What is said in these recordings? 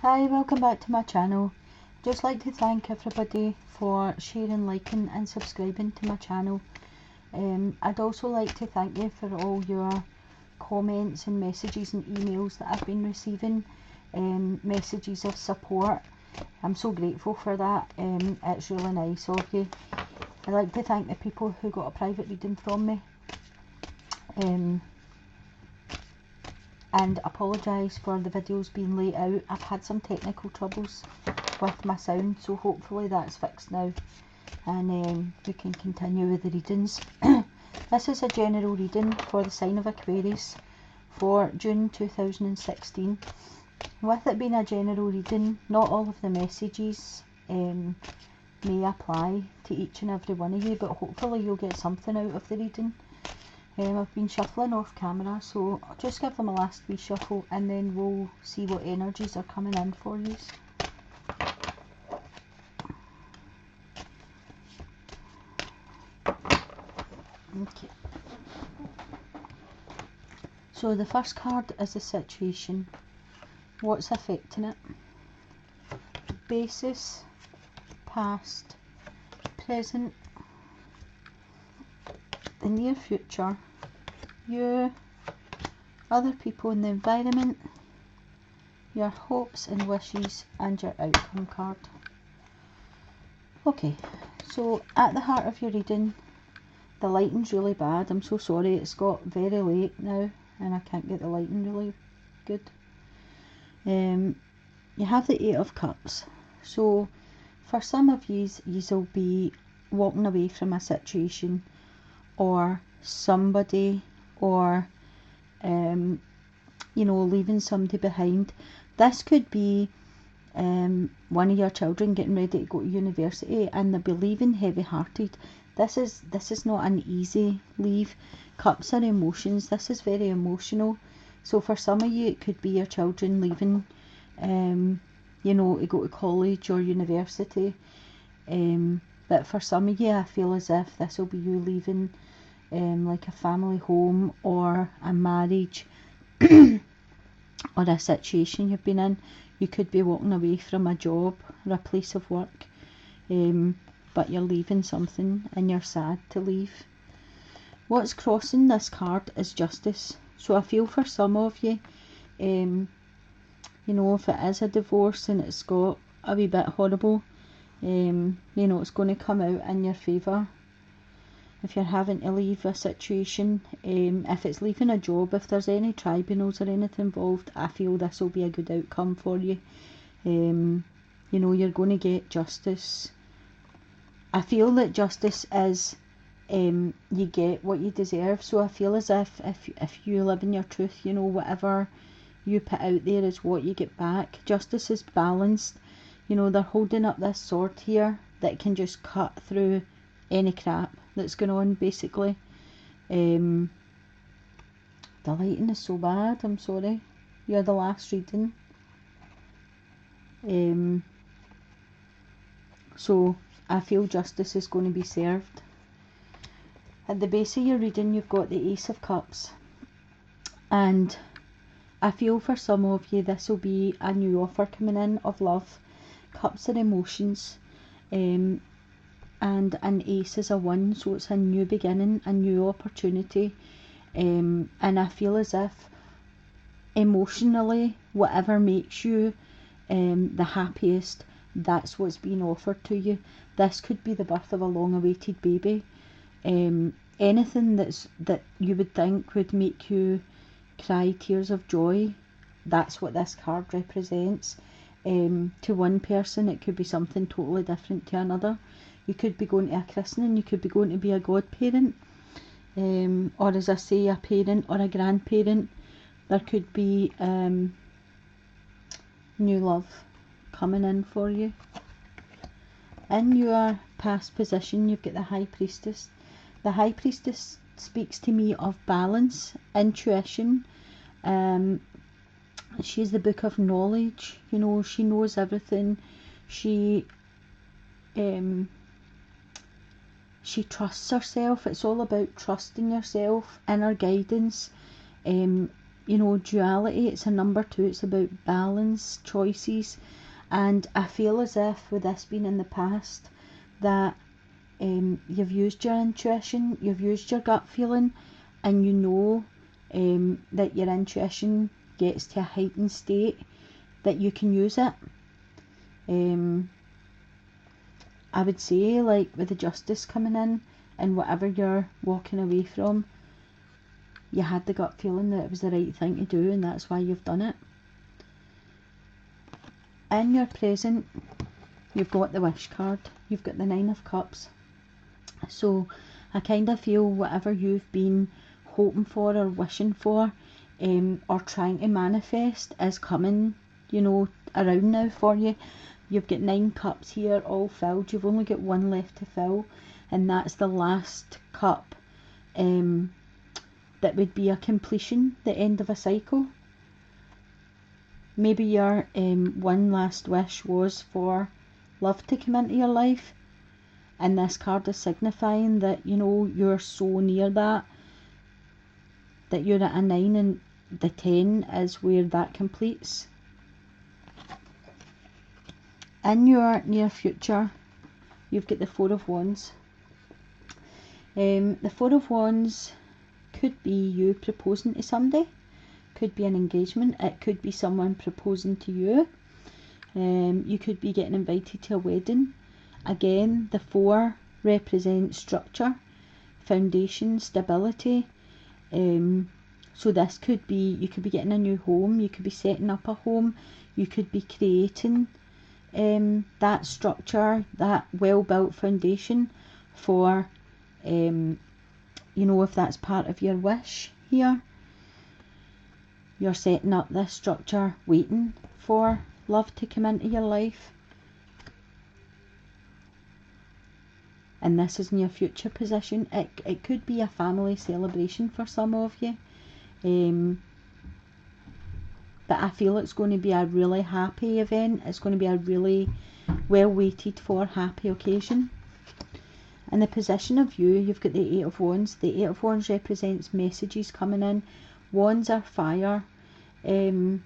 Hi, welcome back to my channel. Just like to thank everybody for sharing, liking and subscribing to my channel. I'd also like to thank you for all your comments and messages and emails that I've been receiving, messages of support. I'm so grateful for that. It's really nice of you. I'd like to thank the people who got a private reading from me, and apologise for the videos being late out. I've had some technical troubles with my sound, so hopefully that's fixed now, and we can continue with the readings. This is a general reading for the sign of Aquarius for June 2016. With it being a general reading, not all of the messages may apply to each and every one of you, but hopefully you'll get something out of the reading. I've been shuffling off camera, so I'll just give them a last wee shuffle and then we'll see what energies are coming in for you. Okay. So the first card is a situation. What's affecting it? Basis, past, present, the near future, you, other people in the environment, your hopes and wishes, and your outcome card. Okay, so at the heart of your reading, the lighting's really bad. I'm so sorry, it's got very late now and I can't get the lighting really good. You have the Eight of Cups. So for some of yous, you'll be walking away from a situation or somebody, or you know, leaving somebody behind. This could be one of your children getting ready to go to university and they'll be leaving heavy hearted. This is not an easy leave. Cups are emotions. This is very emotional. So for some of you, it could be your children leaving, you know, to go to college or university. But for some of you, I feel as if this will be you leaving like a family home or a marriage or a situation you've been in. You could be walking away from a job or a place of work, but you're leaving something and you're sad to leave. What's crossing this card is justice. So I feel for some of you, you know, if it is a divorce and it's got a wee bit horrible, you know, it's going to come out in your favour. If you're having to leave a situation, if it's leaving a job, if there's any tribunals or anything involved, I feel this will be a good outcome for you. You know, you're going to get justice. I feel that justice is, you get what you deserve. So I feel as if you live in your truth, you know, whatever you put out there is what you get back. Justice is balanced. You know, they're holding up this sword here that can just cut through any crap that's going on, basically. The lighting is so bad, I'm sorry. You're the last reading. So I feel justice is going to be served. At the base of your reading, you've got the Ace of Cups, and I feel for some of you this will be a new offer coming in of love. Cups are emotions, and an ace is a 1, so it's a new beginning, a new opportunity, and I feel as if emotionally, whatever makes you the happiest, that's what's being offered to you. This could be the birth of a long-awaited baby. Anything that you would think would make you cry tears of joy, that's what this card represents. To one person, it could be something totally different to another. You could be going to a christening, you could be going to be a godparent, or as I say, a parent or a grandparent. There could be new love coming in for you. In your past position, you've got the High Priestess. The High Priestess speaks to me of balance, intuition. She's the book of knowledge. You know, she knows everything. She trusts herself. It's all about trusting yourself, inner guidance, duality. It's a number 2. It's about balance, choices. And I feel as if with this being in the past that you've used your intuition, you've used your gut feeling, and that your intuition gets to a heightened state that you can use it. I would say, like with the justice coming in and whatever you're walking away from, you had the gut feeling that it was the right thing to do, and that's why you've done it. In your present, you've got the wish card, you've got the 9 of Cups. So I kind of feel whatever you've been hoping for or wishing for or trying to manifest is coming, around now for you. You've got 9 cups here all filled. You've only got 1 left to fill, and that's the last cup. That would be a completion, the end of a cycle. Maybe your one last wish was for love to come into your life, and this card is signifying that you're so near that you're at a 9, and the 10 is where that completes. In your near future, you've got the 4 of Wands. The 4 of Wands could be you proposing to somebody, could be an engagement, it could be someone proposing to you. You could be getting invited to a wedding. Again, the 4 represents structure, foundation, stability. So this could be, you could be getting a new home, you could be setting up a home, you could be creating that structure, that well-built foundation for, if that's part of your wish here. You're setting up this structure, waiting for love to come into your life. And this is in your future position. It could be a family celebration for some of you. But I feel it's going to be a really happy event. It's going to be a really well waited for happy occasion. In the position of you, you've got the 8 of Wands. The 8 of Wands represents messages coming in. Wands are fire. They're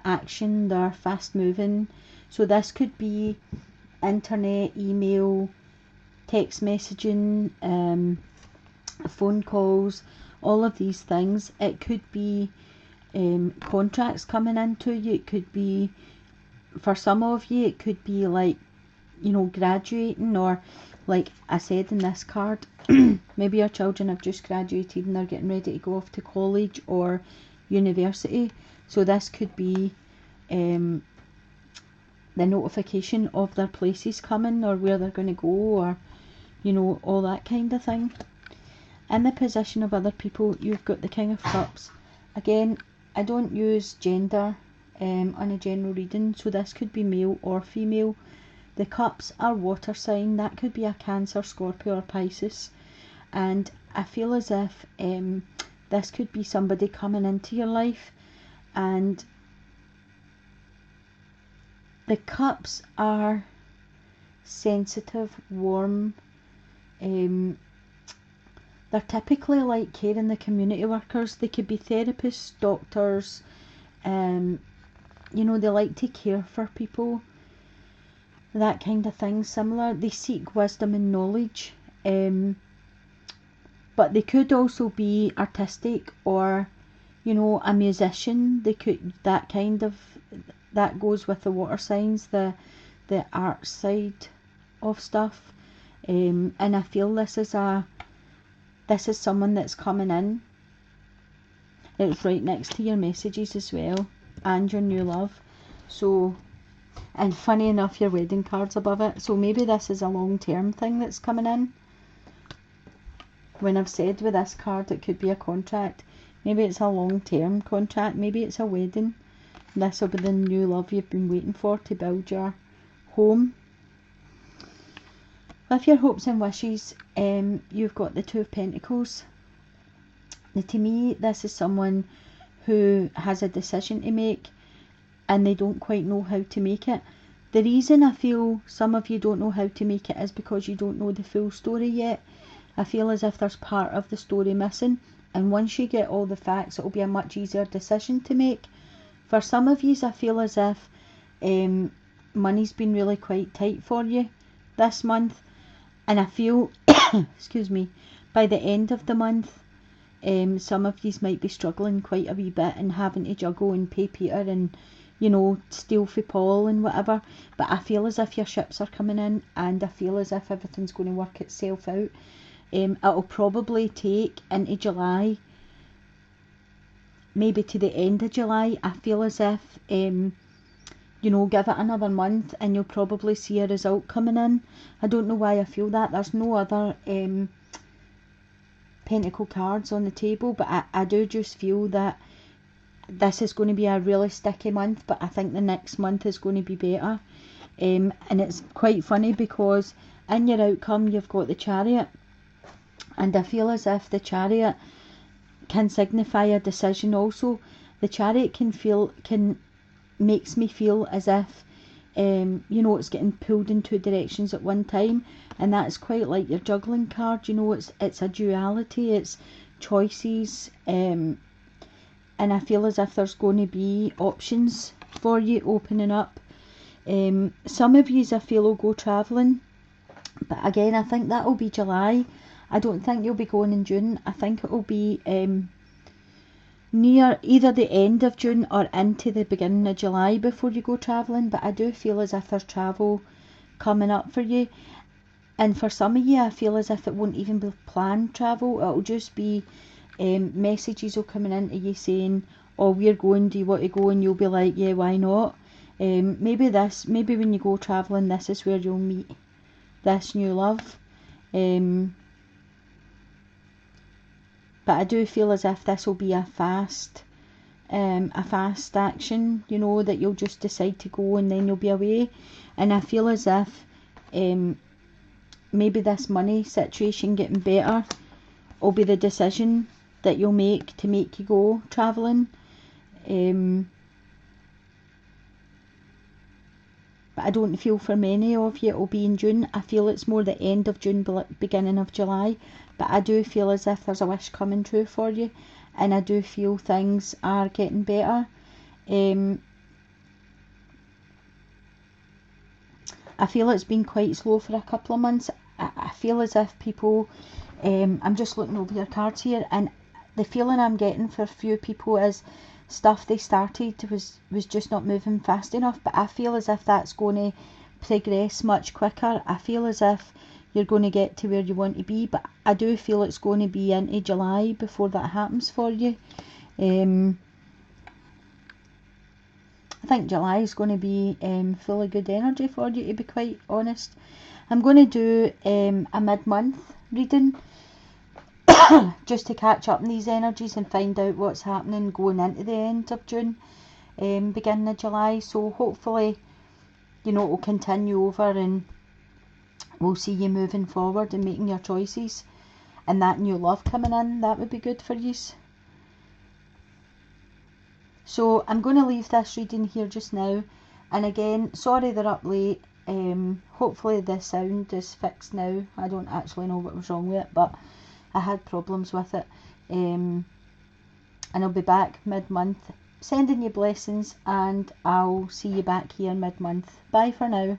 action, they're fast moving. So this could be internet, email, text messaging, phone calls, all of these things. It could be contracts coming into you. It could be, for some of you, it could be like, graduating, or like I said in this card, maybe your children have just graduated and they're getting ready to go off to college or university. So this could be the notification of their places coming, or where they're going to go, or all that kind of thing. In the position of other people, you've got the King of Cups. Again, I don't use gender on a general reading, so this could be male or female. The cups are water sign. That could be a Cancer, Scorpio or Pisces. And I feel as if this could be somebody coming into your life, and the cups are sensitive, warm. They're typically like care in the community workers. They could be therapists, doctors. They like to care for people. That kind of thing. Similar. They seek wisdom and knowledge. But they could also be artistic, or a musician. They could, that goes with the water signs, the art side of stuff. And I feel this is someone that's coming in. It's right next to your messages as well, and your new love. So, and funny enough, your wedding card's above it. So maybe this is a long-term thing that's coming in. When I've said with this card it could be a contract, maybe it's a long-term contract, maybe it's a wedding. This will be the new love you've been waiting for to build your home. With your hopes and wishes, you've got the 2 of Pentacles. Now, to me, this is someone who has a decision to make and they don't quite know how to make it. The reason I feel some of you don't know how to make it is because you don't know the full story yet. I feel as if there's part of the story missing, And once you get all the facts, it'll be a much easier decision to make. For some of you, I feel as if money's been really quite tight for you this month. And I feel, excuse me, by the end of the month, some of these might be struggling quite a wee bit and having to juggle and pay Peter and, you know, steal for Paul and whatever. But I feel as if your ships are coming in, and I feel as if everything's going to work itself out. It'll probably take into July, maybe to the end of July. I feel as if, you know, give it another month and you'll probably see a result coming in. I don't know why I feel that. There's no other pentacle cards on the table, but I do just feel that this is going to be a really sticky month, but I think the next month is going to be better. And it's quite funny because in your outcome you've got the Chariot, and I feel as if the Chariot can signify a decision also. The Chariot makes me feel as if you know, it's getting pulled in two directions at one time, and that's quite like your juggling card. You know, it's a duality, it's choices, and I feel as if there's going to be options for you opening up. Some of you, I feel, will go travelling, but again, I think that will be July. I don't think you'll be going in June. I think it will be near either the end of June or into the beginning of July before you go travelling. But I do feel as if there's travel coming up for you. And for some of you, I feel as if it won't even be planned travel. It'll just be messages will coming into you saying, oh, we're going, do you want to go? And you'll be like, yeah, why not? Maybe when you go travelling, this is where you'll meet this new love. But I do feel as if this will be a fast action, you know, that you'll just decide to go and then you'll be away. And I feel as if maybe this money situation getting better will be the decision that you'll make to make you go travelling. But I don't feel for many of you it will be in June. I feel it's more the end of June, beginning of July. But I do feel as if there's a wish coming true for you, and I do feel things are getting better. I feel it's been quite slow for a couple of months. I feel as if people, I'm just looking over your cards here, and the feeling I'm getting for a few people is stuff they started was just not moving fast enough. But I feel as if that's going to progress much quicker. I feel as if you're going to get to where you want to be, but I do feel it's going to be into July before that happens for you. I think July is going to be full of good energy for you, to be quite honest. I'm going to do a mid-month reading just to catch up on these energies and find out what's happening going into the end of June, beginning of July. So hopefully, you know, it will continue over and we'll see you moving forward and making your choices, and that new love coming in, that would be good for you. So I'm going to leave this reading here just now, and again, sorry they're up late. Hopefully the sound is fixed now. I don't actually know what was wrong with it, but I had problems with it. And I'll be back mid-month. Sending you blessings, and I'll see you back here mid-month. Bye for now.